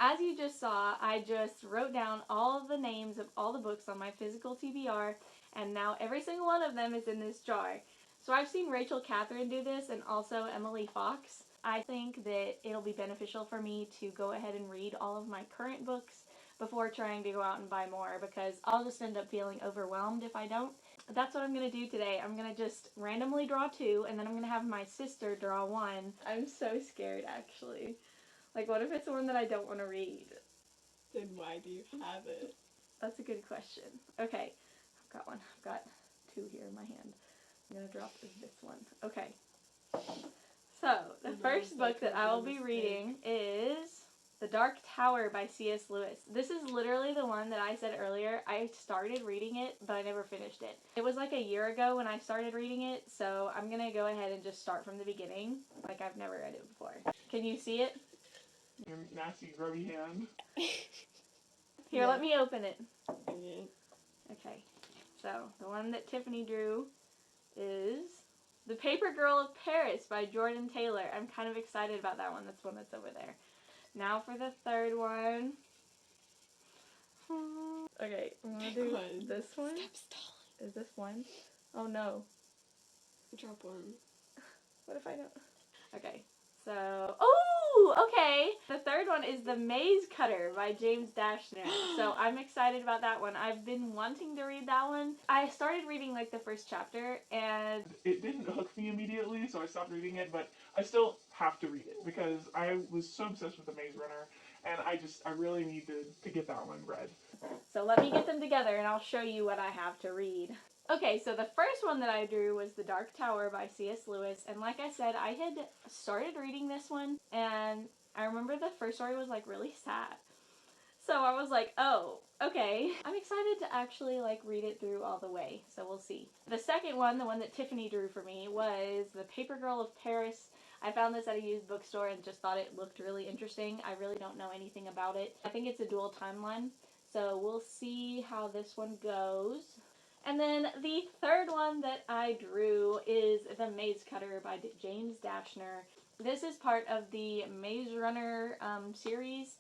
as you just saw, I just wrote down all of the names of all the books on my physical TBR, and now every single one of them is in this jar. So I've seen Rachel Catherine do this, and also Emily Fox. I think that it'll be beneficial for me to go ahead and read all of my current books before trying to go out and buy more, because I'll just end up feeling overwhelmed if I don't. That's what I'm going to do today. I'm going to just randomly draw 2, and then I'm going to have my sister draw 1. I'm so scared, actually. Like, what if it's one that I don't want to read? Then why do you have it? That's a good question. Okay, I've got one. I've got 2 here in my hand. I'm going to drop this one. Okay. So, the first book that I will be reading is The Dark Tower by C.S. Lewis. This is literally the one that I said earlier. I started reading it, but I never finished it. It was like a year ago when I started reading it, so I'm going to go ahead and just start from the beginning, like I've never read it before. Can you see it? Your nasty, grubby hand. Here, Yeah. let me open it. Yeah. Okay, so the one that Tiffany drew is The Paper Girl of Paris by Jordyn Taylor. I'm kind of excited about that one. That's the one that's over there. Now for the third one. Okay, I'm gonna do this one. Stop stalling. Is this one? Oh no. Drop one. What if I don't? Okay, so, oh, okay. The third one is The Maze Cutter by James Dashner. So I'm excited about that one. I've been wanting to read that one. I started reading like the first chapter, and It didn't hook me immediately, so I stopped reading it, but I still have to read it because I was so obsessed with The Maze Runner, and I really need to get that one read. So let me get them together and I'll show you what I have to read. Okay, so the first one that I drew was The Dark Tower by C.S. Lewis, and like I said, I had started reading this one, and I remember the first story was like really sad. So I was like, oh, okay. I'm excited to actually like read it through all the way, so we'll see. The second one, the one that Tiffany drew for me, was The Paper Girl of Paris. I found this at a used bookstore and just thought it looked really interesting. I really don't know anything about it. I think it's a dual timeline, so we'll see how this one goes. And then the third one that I drew is The Maze Cutter by James Dashner. This is part of the Maze Runner series.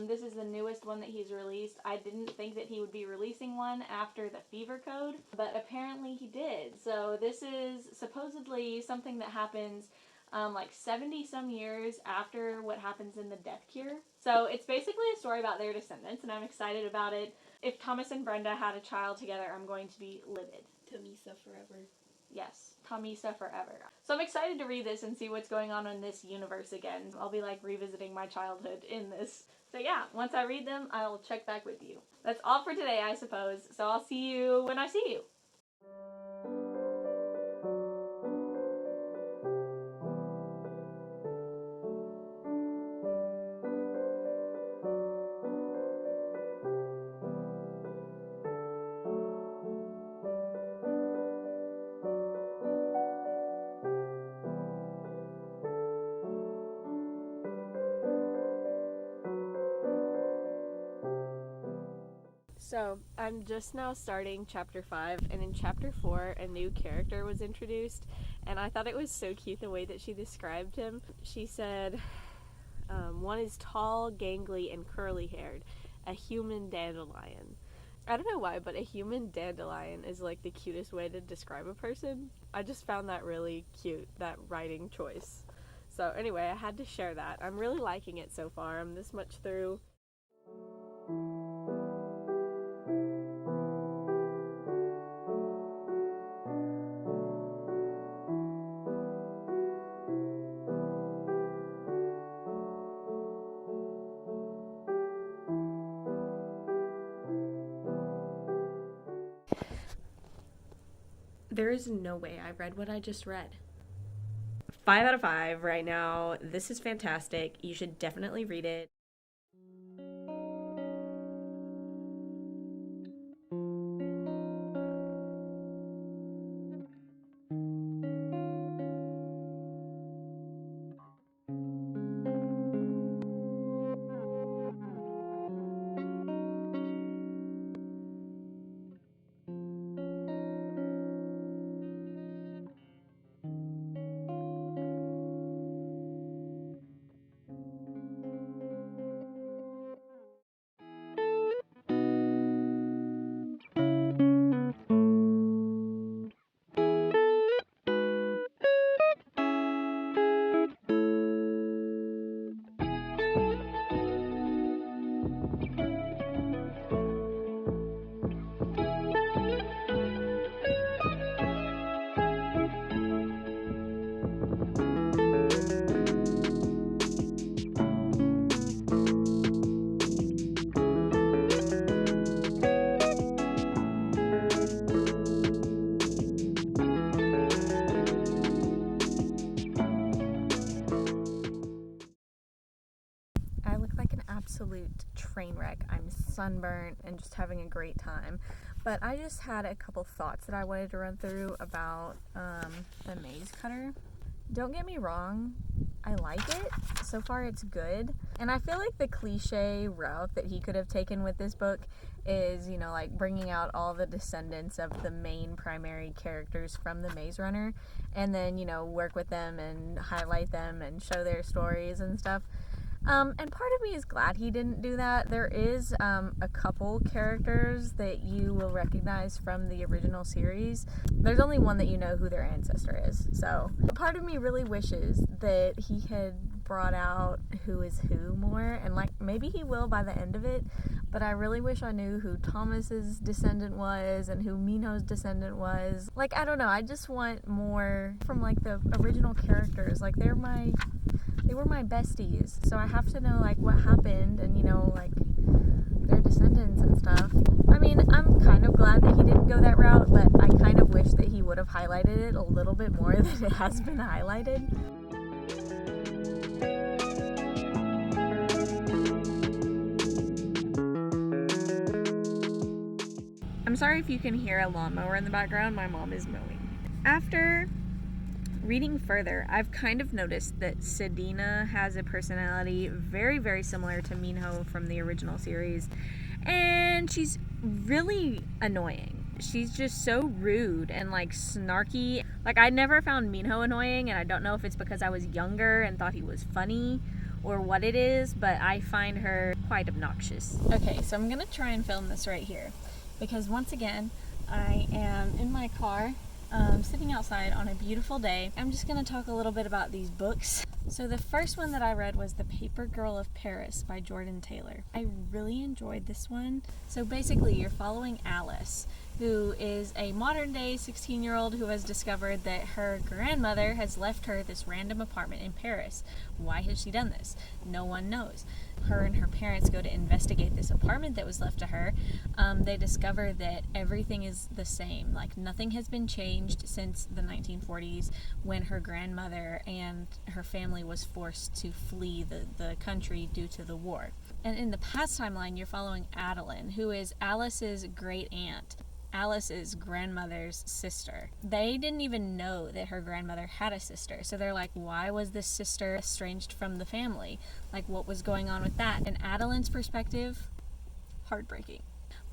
This is the newest one that he's released. I didn't think that he would be releasing one after the Fever Code, but apparently he did. So this is supposedly something that happens like 70 some years after what happens in the Death Cure. So it's basically a story about their descendants, and I'm excited about it. If Thomas and Brenda had a child together, I'm going to be livid. Tamisa forever. Yes, Tamisa forever. So I'm excited to read this and see what's going on in this universe again. I'll be like revisiting my childhood in this. So yeah, once I read them, I'll check back with you. That's all for today, I suppose. So I'll see you when I see you. So, I'm just now starting chapter 5, and in chapter 4, a new character was introduced, and I thought it was so cute the way that she described him. She said, one is tall, gangly, and curly-haired, a human dandelion. I don't know why, but a human dandelion is like the cutest way to describe a person. I just found that really cute, that writing choice. So anyway, I had to share that. I'm really liking it so far. I'm this much through. There is no way I read what I just read. 5 out of 5 right now. This is fantastic. You should definitely read it. train wreck. I'm sunburnt and just having a great time. But I just had a couple thoughts that I wanted to run through about the maze cutter. Don't get me wrong, I like it. So far it's good. And I feel like the cliche route that he could have taken with this book is, you know, like bringing out all the descendants of the main primary characters from the Maze Runner and then, you know, work with them and highlight them and show their stories and stuff. And part of me is glad he didn't do that. There is a couple characters that you will recognize from the original series. There's only one that you know who their ancestor is. So part of me really wishes that he had brought out who is who more, and like maybe he will by the end of it, but I really wish I knew who Thomas's descendant was and who Minho's descendant was. Like, I don't know, I just want more from like the original characters. Like they were my besties, so I have to know like what happened and, you know, like their descendants and stuff. I mean, I'm kind of glad that he didn't go that route, but I kind of wish that he would have highlighted it a little bit more than it has been highlighted. I'm sorry if you can hear a lawnmower in the background. My mom is mowing. After reading further, I've kind of noticed that Sedina has a personality very, very similar to Minho from the original series, and she's really annoying. She's just so rude and like snarky. Like, I never found Minho annoying, and I don't know if it's because I was younger and thought he was funny or what it is, but I find her quite obnoxious. Okay, so I'm gonna try and film this right here because once again, I am in my car sitting outside on a beautiful day. I'm just going to talk a little bit about these books. So the first one that I read was The Paper Girl of Paris by Jordyn Taylor. I really enjoyed this one. So basically you're following Alice, who is a modern day 16-year-old who has discovered that her grandmother has left her this random apartment in Paris. Why has she done this? No one knows. Her and her parents go to investigate this apartment that was left to her. They discover that everything is the same. Like, nothing has been changed since the 1940s when her grandmother and her family was forced to flee the country due to the war. And in the past timeline, you're following Adeline, who is Alice's great aunt, Alice's grandmother's sister. They didn't even know that her grandmother had a sister. So they're like, why was this sister estranged from the family? Like, what was going on with that? And Adeline's perspective, heartbreaking,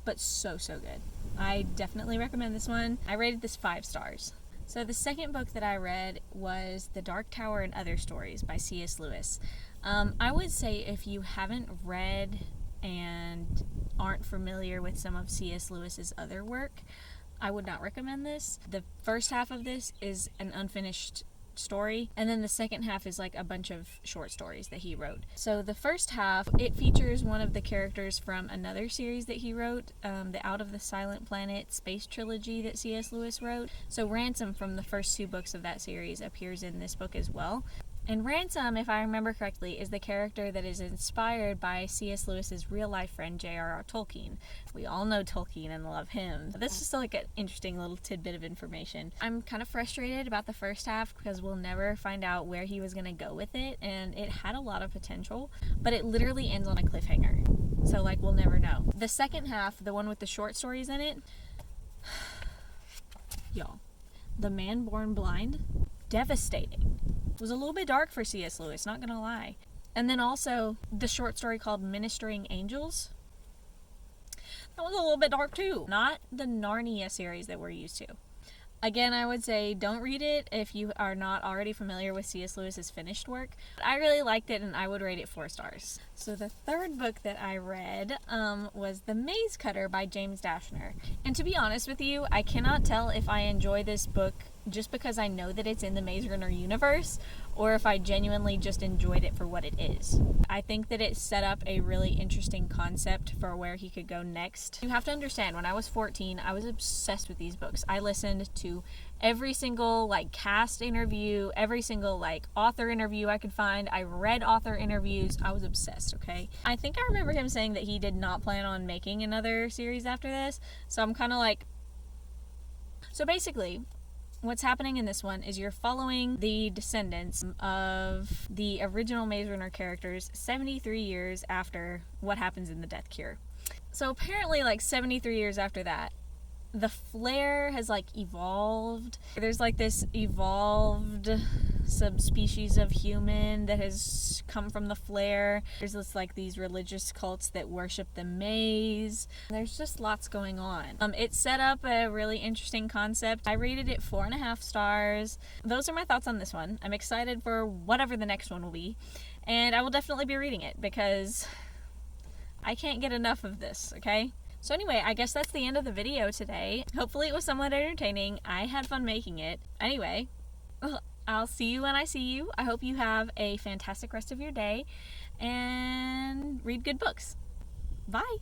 but so good. I definitely recommend this one. I rated this 5 stars. So the second book that I read was The Dark Tower and Other Stories by C.S. Lewis. I would say if you haven't read and aren't familiar with some of C.S. Lewis's other work, I would not recommend this. The first half of this is an unfinished story, and then the second half is like a bunch of short stories that he wrote. So the first half, it features one of the characters from another series that he wrote, the Out of the Silent Planet space trilogy that C.S. Lewis wrote. So Ransom from the first 2 books of that series appears in this book as well. And Ransom, if I remember correctly, is the character that is inspired by C.S. Lewis's real-life friend J.R.R. Tolkien. We all know Tolkien and love him. That's just like an interesting little tidbit of information. I'm kind of frustrated about the first half because we'll never find out where he was going to go with it, and it had a lot of potential, but it literally ends on a cliffhanger. So, like, we'll never know. The second half, the one with the short stories in it, y'all, The Man Born Blind, devastating. It was a little bit dark for C.S. Lewis, not gonna lie. And then also the short story called Ministering Angels. That was a little bit dark too. Not the Narnia series that we're used to. Again, I would say don't read it if you are not already familiar with C.S. Lewis's finished work. I really liked it and I would rate it 4 stars. So the third book that I read was The Maze Cutter by James Dashner. And to be honest with you, I cannot tell if I enjoy this book just because I know that it's in the Maze Runner universe, or if I genuinely just enjoyed it for what it is. I think that it set up a really interesting concept for where he could go next. You have to understand, when I was 14, I was obsessed with these books. I listened to every single cast interview, every single author interview I could find. I read author interviews. I was obsessed, okay? I think I remember him saying that he did not plan on making another series after this, so I'm kind of like... So basically, What's happening in this one is you're following the descendants of the original Maze Runner characters 73 years after what happens in the Death Cure. So apparently, like 73 years after that, the flare has like evolved. There's like this evolved subspecies of human that has come from the flare. There's this like these religious cults that worship the maze. There's just lots going on. It set up a really interesting concept. I rated it 4.5 stars. Those are my thoughts on this one. I'm excited for whatever the next one will be, and I will definitely be reading it because I can't get enough of this, okay? So anyway, I guess that's the end of the video today. Hopefully it was somewhat entertaining. I had fun making it. Anyway, I'll see you when I see you. I hope you have a fantastic rest of your day and read good books. Bye!